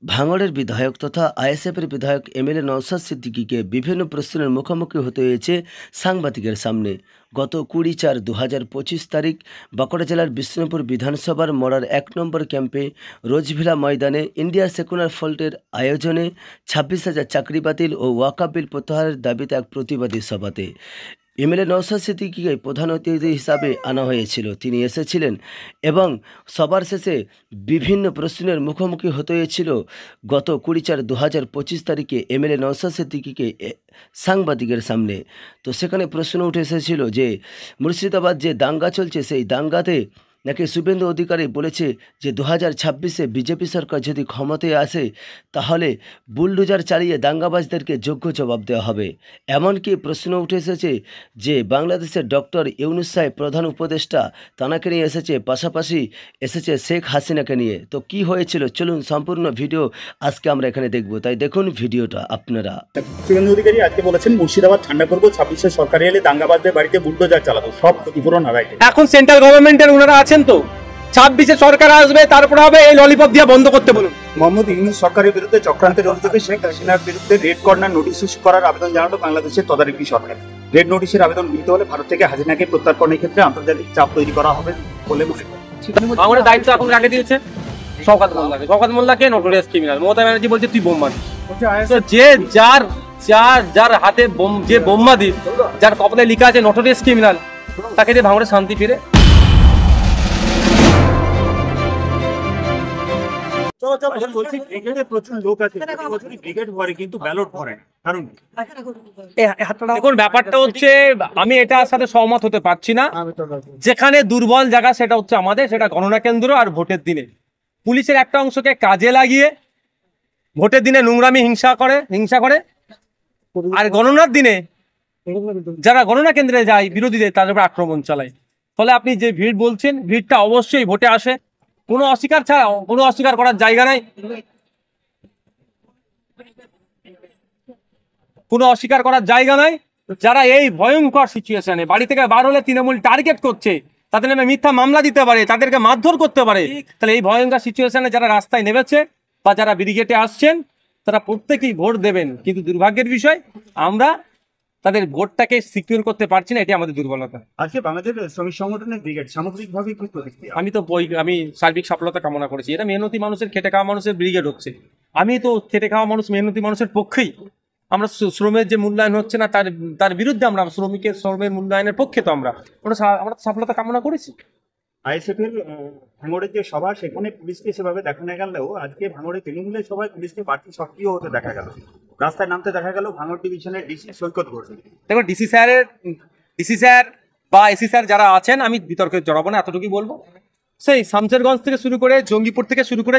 ভাঙড়ের বিধায়ক তথা আইএসএফের বিধায়ক এমএলএ নওশাদ সিদ্দিকীকে বিভিন্ন প্রশ্নের মুখোমুখি হতে হয়েছে সাংবাদিকের সামনে। গত 20/4/2025 তারিখ বাঁকুড়া জেলার বিষ্ণুপুর বিধানসভার মরার 1 নম্বর ক্যাম্পে রোজভিলা ময়দানে ইন্ডিয়া সেকুলার ফ্রন্টের আয়োজনে 26,000 চাকরি বাতিল ও ওয়াকফ বিল প্রত্যাহারের দাবিতে এক প্রতিবাদী সভাতে এমএলএ নওশাদ সিদ্দিকীকে প্রধান অতিথি হিসাবে আনা হয়েছিল। তিনি এসেছিলেন এবং সবার শেষে বিভিন্ন প্রশ্নের মুখোমুখি হতে হয়েছিল। গত 20/4/2025 তারিখে এমএলএ নওশাদ সিদ্দিকীকে সাংবাদিকের সামনে। তো সেখানে প্রশ্ন উঠে এসেছিল যে মুর্শিদাবাদ যে দাঙ্গা চলছে সেই দাঙ্গাতে নাকি শুভেন্দু অধিকারী বলেছে যে 2026-এ বিজেপি সরকার যদি ক্ষমতায় আসে তাহলে বুলডোজার চালিয়ে দাঙ্গাবাজদেরকে যোগ্য জবাব দেওয়া হবে। এমনকি প্রশ্ন উঠে এসেছে যে বাংলাদেশের ডক্টর ইউনূস সাহেব প্রধান উপদেষ্টা তানাকে নিয়ে এসেছে, পাশাপাশি এসেছে শেখ হাসিনাকে নিয়ে। তো কি হয়েছিল চলুন সম্পূর্ণ ভিডিও আজকে আমরা এখানে দেখব, তাই দেখুন ভিডিওটা আপনারা। শুভেন্দু অধিকারী আজকে বলেছেন মুর্শিদাবাদ ঠান্ডা করবো, 26-এ সরকারে এলে দাঙ্গাবাজদের বাড়িতে বুলডোজার চালাবো, সব ক্ষতিপূরণ হবে। এখন সেন্ট্রাল গভর্নমেন্টের ওনারা আছেন তো, 26-এ সরকার আসবে, তারপর হবে এই ললিপপ দিয়ে বন্ধ করতে বলুন। মোহাম্মদ ইউনূস সরকারের বিরুদ্ধে চক্রান্তের অভিযোগে শেখ হাসিনার বিরুদ্ধে রেড কর্নার নোটিশ ইস্যু করার আবেদন জানালো বাংলাদেশের তদারকি সরকার। রেড নোটিশের আবেদন গৃহীত হলে ভারত থেকে হাসিনাকে প্রত্যার্পণের ক্ষেত্রে আন্তর্জাতিক চাপ তৈরি করা হবে বলে মনে করেন। আমাদের দায়িত্ব এখন কাকে দিয়েছে? শওকত মোল্লাকে। শওকত মোল্লাকে নোটোরিয়াস ক্রিমিনাল। মমতা ব্যানার্জি বলছে তুই বোমবাদী। যে যার হাতে যে বোমবাদী, যার কপালে লেখা আছে নোটোরিয়াস ক্রিমিনাল, তাকে দিয়ে ভাঙড়ে শান্তি ফিরে। দেখুন ব্যাপারটা হচ্ছে, আমি এটার সাথে সহমত হতে পারছি না। যেখানে দুর্বল জায়গা সেটা হচ্ছে আমাদের, সেটা গণনা কেন্দ্র আর ভোটের দিনে পুলিশের একটা অংশকে কাজে লাগিয়ে ভোটের দিনে নোংরামি হিংসা করে, আর গণনার দিনে যারা গণনা কেন্দ্রে যায় বিরোধীদের তাদের উপর আক্রমণ চালায়। ফলে আপনি যে ভিড় বলছেন, ভিড়টা অবশ্যই ভোটে আসে, কোনো অস্বীকার করার জায়গা নাই, যারা এই ভয়ঙ্কর সিচুয়েশনে বাড়ি থেকে বার হলে তৃণমূল টার্গেট করছে, তাদের নামে মিথ্যা মামলা দিতে পারে, তাদেরকে মারধর করতে পারে, তাহলে এই ভয়ঙ্কর সিচুয়েশনে যারা রাস্তায় নেমেছে বা যারা ব্রিগেডে আসছেন তারা প্রত্যেকেই ভোট দেবেন। কিন্তু দুর্ভাগ্যের বিষয় আমরা তাদের ভোটটাকে সিকিউর করতে পারছি না, এটি আমাদের দুর্বলতা। আজকে বাংলাদেশ শ্রমিক সংগঠনের ব্রিগেড সামগ্রিকভাবে কি প্রতিক্রিয়া? আমি সার্বিক সফলতা কামনা করেছি। এটা মেহনতি মানুষের, খেটে খাওয়া মানুষের ব্রিগেড হচ্ছে। আমি তো খেটে খাওয়া মানুষ, মেহনতি মানুষের পক্ষেই। আমরা শ্রমের যে মূল্যায়ন হচ্ছে না তার বিরুদ্ধে, আমরা শ্রমের মূল্যায়নের পক্ষে তো আমরা সফলতা কামনা করেছি। আইএসএফ এর ভাঙড়ের যে সভা, সেখানে পুলিশকে সেভাবে দেখানো গেলেও আজকে ভাঙড়ে তৃণমূলের সভায় পুলিশকে বাড়তি সক্রিয় হতে দেখা গেল, রাস্তায় নামতে দেখা গেল ভাঙড় ডিভিশনের ডিসি সৈকত ঘোষ। দেখো ডিসি স্যার বা এসি স্যার যারা আছেন, আমি বিতর্কে জড়াবো না, এতটুকুই বলবো। সেই শামসেরগঞ্জ থেকে শুরু করে জঙ্গিপুর থেকে শুরু করে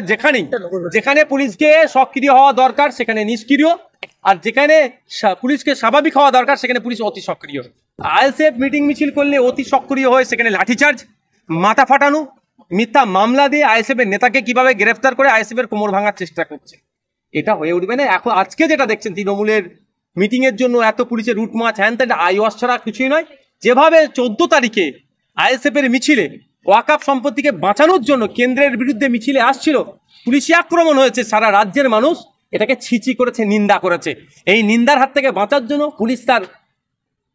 যেখানে পুলিশকে সক্রিয় হওয়া দরকার সেখানে নিষ্ক্রিয়, আর যেখানে পুলিশকে স্বাভাবিক হওয়া দরকার সেখানে পুলিশ অতি সক্রিয়। আইএসএফ মিটিং মিছিল করলে অতি সক্রিয় হয়ে সেখানে লাঠিচার্জ, মাথা ফাটানো, মিথ্যা মামলা দিয়ে আইএসএফ এর নেতাকে কিভাবে গ্রেফতার করে আইএসএফ এর কোমর ভাঙার চেষ্টা করছে। এটা হয়ে উঠবে না। এখন আজকে যেটা দেখছেন তৃণমূলের মিটিং এর জন্য এত পুলিশের রুট মার্চ, হ্যান ত্যান, আইওয়াস ছাড়া কিছুই নয়। যেভাবে 14 তারিখে আইএসএফ এর মিছিলে ওয়াকফ সম্পত্তিকে বাঁচানোর জন্য কেন্দ্রের বিরুদ্ধে মিছিলে আসছিল, পুলিশি আক্রমণ হয়েছে, সারা রাজ্যের মানুষ এটাকে ছিচি করেছে, নিন্দা করেছে। এই নিন্দার হাত থেকে বাঁচার জন্য পুলিশ তার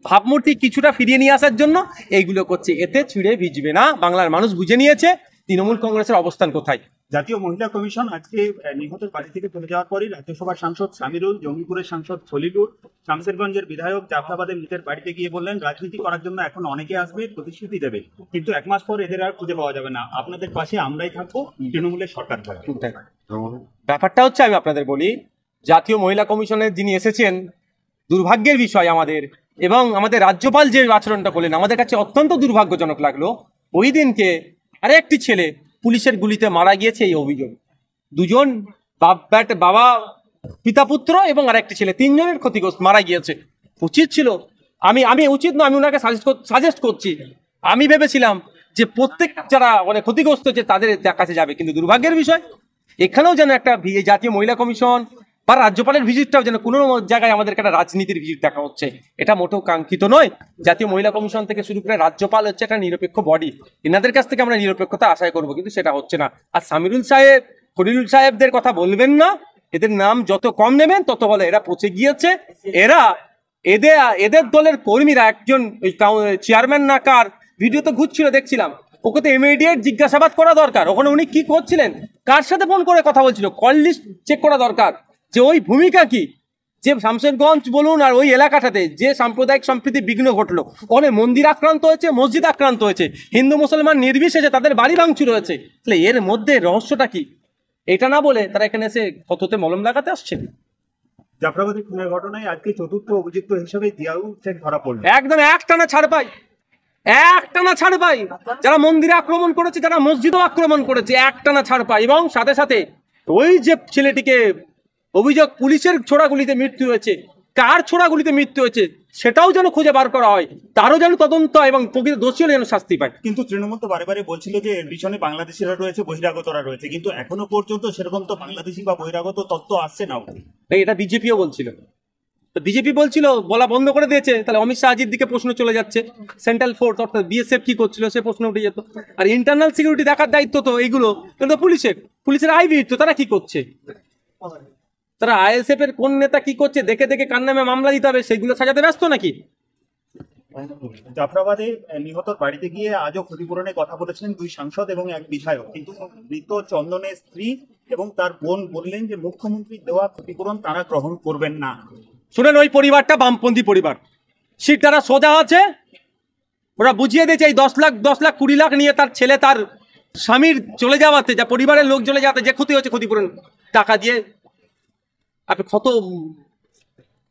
ভাবমূর্তি কিছুটা ফিরিয়ে নিয়ে আসার জন্য এইগুলো করছে। এতে ছিঁড়ে ভিজবে না, বাংলার মানুষ বুঝে নিয়েছে তৃণমূল কংগ্রেসের অবস্থান কোথায়। জাতীয় মহিলা কমিশন আজকে নিহতের বাড়ি থেকে চলে যাওয়ার পরই রাজ্যসভার সাংসদ সামিরুল, জঙ্গিপুরের সাংসদ খলিলুর, শামসেরগঞ্জের বিধায়ক জাফরাবাদের মৃতের বাড়িতে গিয়ে বললেন রাজনীতি করার জন্য এখন অনেকে আসবে, প্রতিশ্রুতি দেবে, কিন্তু 1 মাস পর এদের আর খুঁজে পাওয়া যাবে না, আপনাদের পাশে আমরাই থাকবো, তৃণমূলের সরকার। ব্যাপারটা হচ্ছে, আমি আপনাদের বলি, জাতীয় মহিলা কমিশনের যিনি এসেছেন, দুর্ভাগ্যের বিষয় আমাদের এবং আমাদের রাজ্যপাল যে আচরণটা করলেন আমাদের কাছে অত্যন্ত দুর্ভাগ্যজনক লাগলো। ওই দিনকে আরেকটি ছেলে পুলিশের গুলিতে মারা গিয়েছে, এই অভিযোগ। দুজন বাবা, পিতা পুত্র এবং আরেকটি ছেলে, 3 জনের ক্ষতিগ্রস্ত মারা গিয়েছে। উচিত ছিল, আমি উচিত না, আমি ওনাকে সাজেস্ট করছি, আমি ভেবেছিলাম যে প্রত্যেক যারা ক্ষতিগ্রস্ত হচ্ছে তাদের কাছে যাবে, কিন্তু দুর্ভাগ্যের বিষয় এখানেও যেন একটা জাতীয় মহিলা কমিশন বা রাজ্যপালের ভিজিটটাও যেন কোনো জায়গায় আমাদের একটা রাজনীতির ভিজিট দেখা হচ্ছে, এটা মোটেও কাঙ্ক্ষিত নয়। জাতীয় মহিলা কমিশন থেকে শুরু করে রাজ্যপাল হচ্ছে একটা নিরপেক্ষ বডি, এনাদের কাছ থেকে আমরা নিরপেক্ষতা আশা করবো, কিন্তু সেটা হচ্ছে না। আর সামিরুল সাহেব খলিলুর সাহেবদের কথা বলবেন না, এদের নাম যত কম নেবেন তত বলে এরা পচে গিয়েছে। এদের দলের কর্মীরা একজন চেয়ারম্যান না কার ভিডিও তো ঘুরছিল দেখছিলাম, ওকে তো ইমিডিয়েট জিজ্ঞাসাবাদ করা দরকার, ওখানে উনি কি করছিলেন, কার সাথে ফোন করে কথা বলছিল, কল লিস্ট চেক করা দরকার, যে ওই ভূমিকা কি, যে শামশেরগঞ্জ বলুন আর ওই এলাকাটাতে যে সাম্প্রদায়িক সম্প্রীতি বিঘ্ন ঘটলো, অনেক মন্দির আক্রান্ত হয়েছে, মসজিদ আক্রান্ত হয়েছে, হিন্দু মুসলমান নির্বিশেষে তাদের বাড়ি ভাঙচুর হয়েছে, তাহলে এর মধ্যে রহস্যটা কি? এটা না বলে তারা এখানে এসে ক্ষততে মলম লাগাতে আসছে। জাফরাবাদী খুনের ঘটনায় আজকে চতুর্থ অভিযুক্ত হিসেবে জিয়াউল শেখ ধরা পড়ল। একদম একটানা ছাড় পাই, যারা মন্দিরে আক্রমণ করেছে, যারা মসজিদও আক্রমণ করেছে, একটানা ছাড় পাই। এবং সাথে সাথে ওই যে ছেলেটিকে অভিযোগ পুলিশের ছোড়াগুলিতে মৃত্যু হয়েছে, কার ছোড়াগুলিতে মৃত্যু হয়েছে সেটাও যেন খুঁজে বার করা হয়, তারও যেন তদন্ত এবং প্রকৃত দোষীও যেন শাস্তি পায়। কিন্তু তৃণমূল তো বারে বারে বলছিল যে এর পিছনে বাংলাদেশিরা রয়েছে, বহিরাগতরা রয়েছে, কিন্তু এখনো পর্যন্ত সেরকম তো বাংলাদেশি বা বহিরাগত তথ্য আসছে না। এটা বিজেপিও বলছিল, তো বিজেপি বলছিল, বলা বন্ধ করে দিয়েছে, তাহলে অমিত শাহজির দিকে প্রশ্ন চলে যাচ্ছে, সেন্ট্রাল ফোর্স অর্থাৎ বিএসএফ কি করছিল সে প্রশ্ন উঠে যেত। আর ইন্টারনাল সিকিউরিটি দেখার দায়িত্ব তো এইগুলো কিন্তু পুলিশের আইবি, তো তারা কি করছে, তারা আইএসএফ এর কোন নেতা কি করছে দেখে দেখে কার নামে মামলা দিতে হবে সেগুলো সাজাতে ব্যস্ত নাকি? জাফরাবাদে নিহতর বাড়িতে গিয়ে আজও ক্ষতিপূরণের কথা বলেছেন দুই সাংসদ এবং এক বিধায়ক, কিন্তু মৃত চন্দনের স্ত্রী এবং তার বোন বললেন যে মুখ্যমন্ত্রী দেওয়া ক্ষতিপূরণ তারা গ্রহণ করবেন না। শুনেন, ওই পরিবারটা বামপন্থী পরিবার, সিটটা সোজা আছে, ওরা বুঝিয়ে দিয়েছে এই 10 লাখ 20 লাখ নিয়ে তার ছেলে তার স্বামীর চলে যাওয়াতে, যা পরিবারের লোক চলে যাওয়াতে যে ক্ষতি হচ্ছে, ক্ষতিপূরণ টাকা দিয়ে আপনি ক্ষত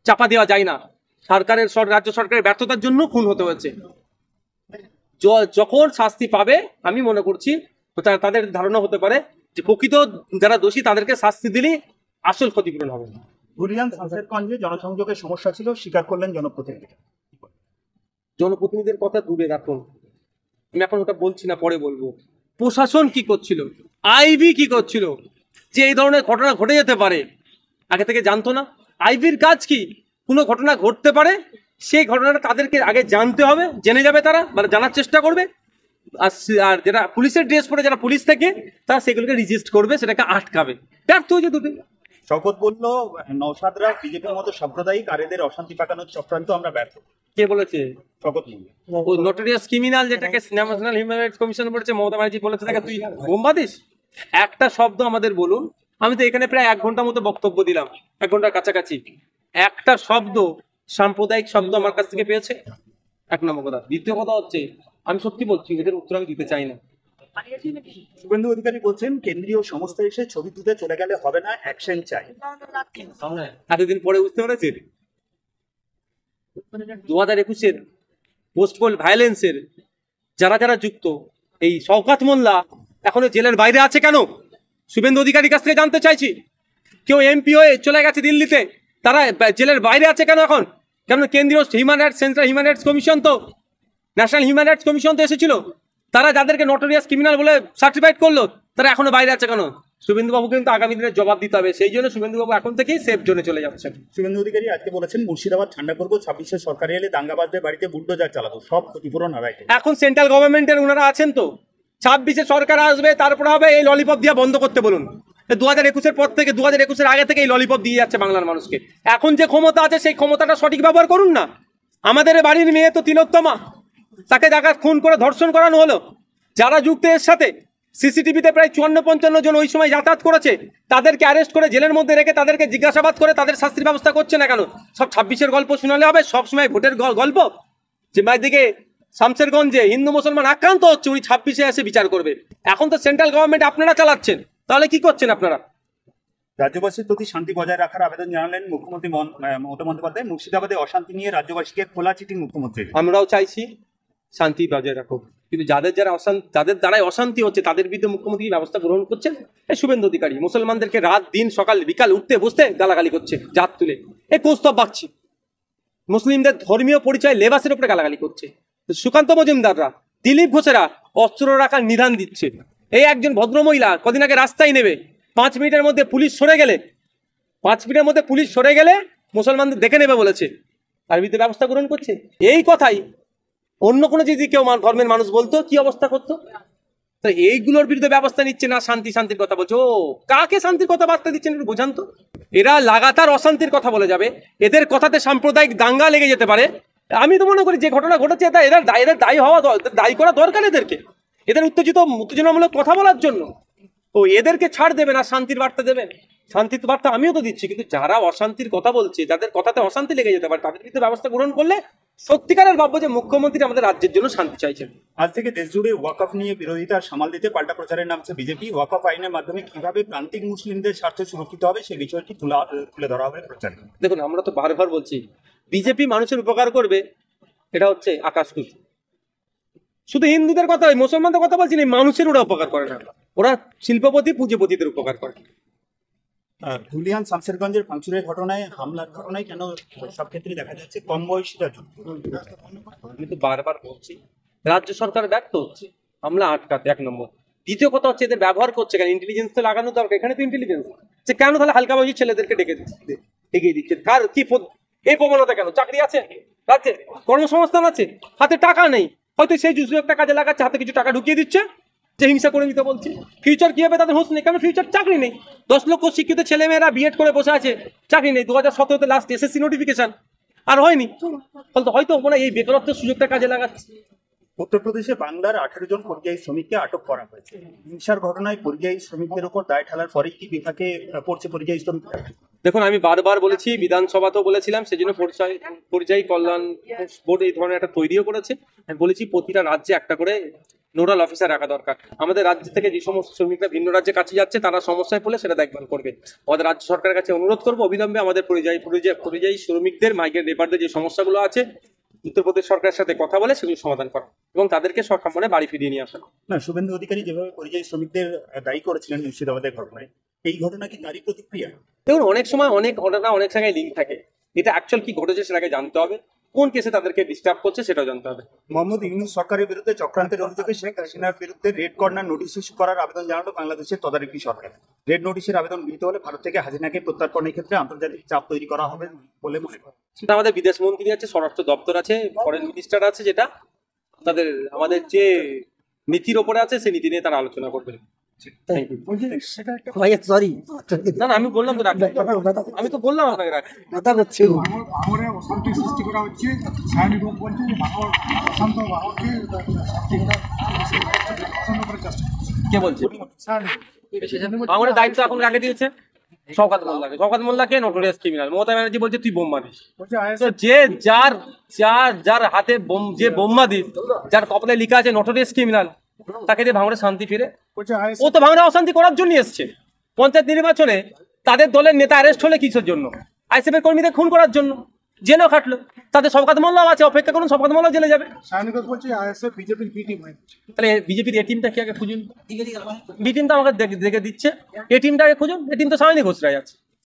চাপা দেওয়া যায় না। রাজ্য সরকারের ব্যর্থতার জন্য খুন হতে হয়েছে, যখন শাস্তি পাবে আমি মনে করছি তাদের ধারণা হতে পারে যে প্রকৃত যারা দোষী তাদেরকে শাস্তি দিলেই আসল ক্ষতিপূরণ হবে। ধুলিয়ান শামশেরগঞ্জে জনসংযোগের সমস্যা ছিল, স্বীকার করলেন জনপ্রতিনিধিদের কথা দূরে রাখুন, আমি এখন ওটা বলছি না, পরে বলবো। প্রশাসন কি করছিল, আইবি কি করছিল, যে এই ধরনের ঘটনা ঘটে যেতে পারে আগে থেকে জানতো না? আইবির কাজ কি, কোনো ঘটনা ঘটতে পারে সেই ঘটনাটা তাদেরকে আগে জানতে হবে, জেনে যাবে তারা, মানে জানার চেষ্টা করবে, আর যেটা পুলিশের ড্রেস পরে যারা পুলিশ থেকে তারা সেগুলোকে রেজিস্ট করবে, সেটাকে আটকাবে। ব্যর্থ হয়েছে দুদিন। শওকত বলল নওশাদরা বিজেপির মতো সাম্প্রদায়িক আর এদের অশান্তি পাকানোর চক্রান্ত আমরা ব্যর্থ। কে বলেছে? শওকত ওই নোটোরিয়াস ক্রিমিনাল যেটাকে ন্যাশনাল হিউম্যান রাইটস কমিশন বলেছে, মমতা ব্যানার্জি বলেছে তাকে তুই বোমা দিস? একটা শব্দ আমাদের বলুন, আমি তো এখানে প্রায় 1 ঘন্টা মতো বক্তব্য দিলাম, 1 ঘন্টার কাছাকাছি, একটা শব্দ সাম্প্রদায়িক শব্দ আমার কাছ থেকে পেয়েছে? 1 নম্বর কথা। দ্বিতীয় কথা হচ্ছে, আমি সত্যি বলছি এদের উত্তর আমি দিতে চাই না। শুভেন্দু অধিকারী বলছেন কেন্দ্রীয় সংস্থা এসে ছবি তুলে চলে গেলে হবে না, অ্যাকশন চাই। এতদিন পরে বুঝতে পেরেছে 2021-এর পোস্ট পোল ভায়োলেন্সের যারা যারা যুক্ত, এই শওকত মোল্লা এখনো জেলের বাইরে আছে কেন? শুভেন্দু অধিকারীর কাছ থেকে জানতে চাইছি। কেউ এমপি হয়ে চলে গেছে দিল্লিতে, তারা জেলের বাইরে আছে কেন এখন? কেন কেন্দ্রীয় human rights, central human rights commission তো, ন্যাশনাল হিউম্যান রাইটস কমিশন তো এসেছিল, তারা যাদেরকে নোটোরিয়াস ক্রিমিনাল বলে সার্টিফাইড করলো, তারা এখনো বাইরে আছে কেন? শুভেন্দু বাবুকে কিন্তু আগামী দিনে জবাব দিতে হবে, সেই জন্য শুভেন্দু বাবু এখন থেকেই সেফ জোনে চলে যাচ্ছেন। শুভেন্দু অধিকারী আজকে বলেছেন মুর্শিদাবাদ ঠান্ডা করবো, 26-এ সরকারে এলে দাঙ্গাবাজদের বাড়িতে বুলডোজার চালাবো, সব ক্ষতিপূরণ আদায়। এখন সেন্ট্রাল গভর্নমেন্টের ওনারা আছেন তো, 26-এ সরকার আসবে, তারপরে হবে এই ললিপপ দিয়ে বন্ধ করতে বলুন। 2021-এর পর থেকে, 2021-এর আগে থেকে এই ললিপপ দিয়ে যাচ্ছে বাংলার মানুষকে। এখন যে ক্ষমতা আছে সেই ক্ষমতাটা সঠিক ব্যবহার করুন না। আমাদের বাড়ির মেয়ে তো তিলোত্তমা, তাকে ডাকাত খুন করে ধর্ষণ করানো হলো। যারা যুক্ত এর সাথে সিসিটিভিতে প্রায় 54-55 জন ওই সময় যাতায়াত করেছে, তাদেরকে অ্যারেস্ট করে জেলের মধ্যে রেখে তাদেরকে জিজ্ঞাসাবাদ করে তাদের শাস্তির ব্যবস্থা করছে না কেন? সব 26-এর গল্প শোনালে হবে? সবসময় ভোটের গল্প? যে দিকে শামশেরগঞ্জে হিন্দু মুসলমান আক্রান্ত হচ্ছে, উনি 26-এ এসে বিচার করবে। এখন তো সেন্ট্রাল গভর্নমেন্ট আপনারা চালাচ্ছেন, তাহলে কি করছেন আপনারা? রাজ্যবাসীর প্রতি শান্তি বজায় রাখার আবেদন জানালেন মুখ্যমন্ত্রী মমতা বন্দ্যোপাধ্যায়। মুর্শিদাবাদে অশান্তি নিয়ে রাজ্যবাসীকে খোলা চিঠি মুখ্যমন্ত্রী। আমরাও চাইছি শান্তি বজায় রাখুক, কিন্তু যাদের দ্বারাই অশান্তি হচ্ছে তাদের বিরুদ্ধে মুখ্যমন্ত্রী ব্যবস্থা গ্রহণ করছেন এই শুভেন্দু অধিকারী। মুসলমানদেরকে রাত দিন সকাল বিকাল উঠতে বসতে গালাগালি করছে, জাত তুলে এই কৌস্তব বাগচি। মুসলিমদের ধর্মীয় পরিচয় লেবাসের উপরে গালাগালি করছে। সুকান্ত মজুমদাররা, দিলীপ ঘোষেরা অস্ত্র রাখার নিদান দিচ্ছে। এই একজন ভদ্রমহিলা কদিন আগে রাস্তায় নেবে 5 মিনিটের মধ্যে পুলিশ সরে গেলে মুসলমানদের দেখে নেবে বলেছে, তার বিরুদ্ধে ব্যবস্থা গ্রহণ করছে। এই কথাই অন্য কোনো যদি কেউ ধর্মের মানুষ বলতো কি অবস্থা করতো? তো এইগুলোর বিরুদ্ধে ব্যবস্থা নিচ্ছে না, শান্তির কথা বলছে। ও কাকে শান্তির কথা বার্তা দিচ্ছেন একটু বোঝান তো। এরা লাগাতার অশান্তির কথা বলে যাবে, এদের কথাতে সাম্প্রদায়িক দাঙ্গা লেগে যেতে পারে। আমি তো মনে করি যে ঘটনা ঘটেছে এদের দায়ী হওয়া, দায়ী করা দরকার এদেরকে, এদের উত্তেজনামূলক কথা বলার জন্য। তো এদেরকে ছাড় দেবেন আর শান্তির বার্তা দেবেন? শান্তির বার্তা আমিও তো দিচ্ছি, কিন্তু যারা অশান্তির কথা বলছে, যাদের কথাতে অশান্তি লেগে যেতে পারে, তাদের বিরুদ্ধে ব্যবস্থা গ্রহণ করলে সত্যিকারের ভাববো যে মুখ্যমন্ত্রী আমাদের রাজ্যের জন্য শান্তি চাইছেন। আজ থেকে দেশ জুড়ে ওয়াকফ নিয়ে বিরোধিতা সামাল দিতে পাল্টা প্রচারের নামছে বিজেপি। ওয়াকফ আইনের মাধ্যমে কিভাবে প্রান্তিক মুসলিমদের স্বার্থ সুরক্ষিত হবে সেই বিষয়টি তুলে ধরা হবে প্রচারে। দেখুন, আমরা তো বারবার বলছি বিজেপি মানুষের উপকার করবে, এটা হচ্ছে আকাশ কুসুম। শুধু হিন্দুদের কথা, মুসলমানদের কথা বলছি না, মানুষের ওরা উপকার করে না, ওরা শিল্পপতি পুঁজিপতিদের উপকার করে। ধুলিয়ান শামশেরগঞ্জের ভাঙচুরের ঘটনায়, হামলার ঘটনায় কেন সব ক্ষেত্রে দেখা যাচ্ছে কম বয়সীরা যুক্ত? আমি তো বারবার বলছি রাজ্য সরকার ব্যর্থ হচ্ছে হামলা আটকাতে, 1 নম্বর। দ্বিতীয় কথা হচ্ছে এদের ব্যবহার করছে কেন, ইন্টেলিজেন্স তো লাগানো দরকার, এখানে তো ইন্টেলিজেন্স যে কেন তাহলে হালকা বয়সী ছেলেদেরকে এগিয়ে দিচ্ছে। কার কি এই প্রবণতা কেন? চাকরি আছে রাজ্যে, কর্মসংস্থান আছে, হাতে টাকা নেই, হয়তো সেই জুসু একটা কাজে লাগাচ্ছে, হাতে কিছু টাকা ঢুকিয়ে দিচ্ছে যে হিংসা করে নিতে বলছি। ফিউচার কি হবে তাদের হোস নেই, কারণ ফিউচার চাকরি নেই। 10 লক্ষ শিক্ষিত ছেলেমেয়েরা বিএড করে বসে আছে, চাকরি নেই। 2017-তে লাস্ট এসএসসি নোটিফিকেশন, আর হয়নি। ফলে হয়তো ওরা এই বেকারত্বের সুযোগটা কাজে লাগাচ্ছে। উত্তরপ্রদেশে বাংলার 18 জন পরিযায়ী শ্রমিককে আটক করা হয়েছে। হিংসার ঘটনায় পরিযায়ী শ্রমিকদের উপর দায় ঠেলার পরেই কি বিভাগে পড়ছে পরিযায়ী শ্রমিক? দেখুন, আমি বারবার বলেছি, বিধানসভাতেও বলেছিলাম, সেজন্য পরিযায়ী কল্যাণ বোর্ড এই ধরনের একটা তৈরিও করেছে। আমি বলেছি প্রতিটা রাজ্যে একটা করে নোডাল অফিসার রাখা দরকার। আমাদের রাজ্য থেকে যে সমস্ত শ্রমিকরা ভিন্ন রাজ্যে কাছে যাচ্ছে, তারা সমস্যায় পড়লে সেটা দেখভাল করবে। আমাদের রাজ্য সরকারের কাছে অনুরোধ করবো অবিলম্বে আমাদের পরিযায়ী শ্রমিকদের, মাইগ্রেন্ট লেবারদের যে সমস্যাগুলো আছে, উত্তরপ্রদেশ সরকারের সাথে কথা বলে সেগুলো সমাধান করা এবং তাদেরকে সকালে বাড়ি ফিরিয়ে নিয়ে আসা। না, শুভেন্দু অধিকারী যেভাবে পরিযায়ী শ্রমিকদের দায়ী করেছিলেন মুর্শিদাবাদের ঘটনায়, এই ঘটনা কি তারই প্রতিক্রিয়া? দেখুন, অনেক সময় অনেক ঘটনা অনেক জায়গায় লিঙ্ক থাকে। এটা অ্যাকচুয়াল কি ঘটেছে সেটাকে জানতে হবে, কোন কেসে তাদেরকে ডিস্টার্ব করছে সেটাও জানতে হবে। মোহাম্মদ ইউনূস সরকারের বিরুদ্ধে চক্রান্তের অভিযোগে শেখ হাসিনার বিরুদ্ধে রেড কর্নার নোটিশ ইস্যু করার আবেদন জানালো বাংলাদেশের তদারকি সরকার। রেড নোটিশের আবেদন গৃহীত হলে ভারত থেকে হাসিনাকে প্রত্যার্পণের ক্ষেত্রে আন্তর্জাতিক চাপ তৈরি করা হবে বলে মনে করা হচ্ছে। সেটা আমাদের বিদেশ মন্ত্রী আছে, স্বরাষ্ট্র দপ্তর আছে, ফরেন মিনিস্টার আছে, যেটা তাদের আমাদের যে নীতির ওপরে আছে সেই নীতি নিয়ে তারা আলোচনা করবে। না, আমি বললাম তো রাখতে, আমি তো বললাম আপনাকে রাখতে। ভাঙড়ে অশান্তি সৃষ্টি করা হচ্ছে, সায়নী লোক বলছে যে ভাঙড় অশান্ত, ভাঙড়কে শান্তি অশান্ত করার চেষ্টা করছে। কে বলছে? ভাঙড়ের দায়িত্ব এখন কাকে দিয়েছে? শওকত মোল্লাকে। শওকত মোল্লাকে নোটোরিয়াস ক্রিমিনাল। মমতা ব্যানার্জি বলছে তুই বোম মারিস। তো যে যার হাতে যে বোম মারিস, যার কপালে লেখা আছে নোটোরিয়াস ক্রিমিনাল, তাকে দিয়ে ভাঙড়ে শান্তি ফিরে? ও তো ভাঙড়ে অশান্তি করার জন্য এসছে। পঞ্চায়েত নির্বাচনে তাদের দলের নেতা অ্যারেস্ট হলে কিসের জন্য? আইএসএফ এর কর্মীদের খুন করার জন্য, জেলও খাটলো। তাদের শওকত মোল্লাও আছে, অপেক্ষা করুন, শওকত মোল্লাও জেলে যাবে। বিজেপির বি টিম, তাহলে বিজেপির এ টিমটা কি আগে খুঁজুন। বি টিম তো আমাকে দেখে দিচ্ছে, এ টিমটা আগে খুঁজুন। এ টিম তো সায়নী ঘোষরায় আছে।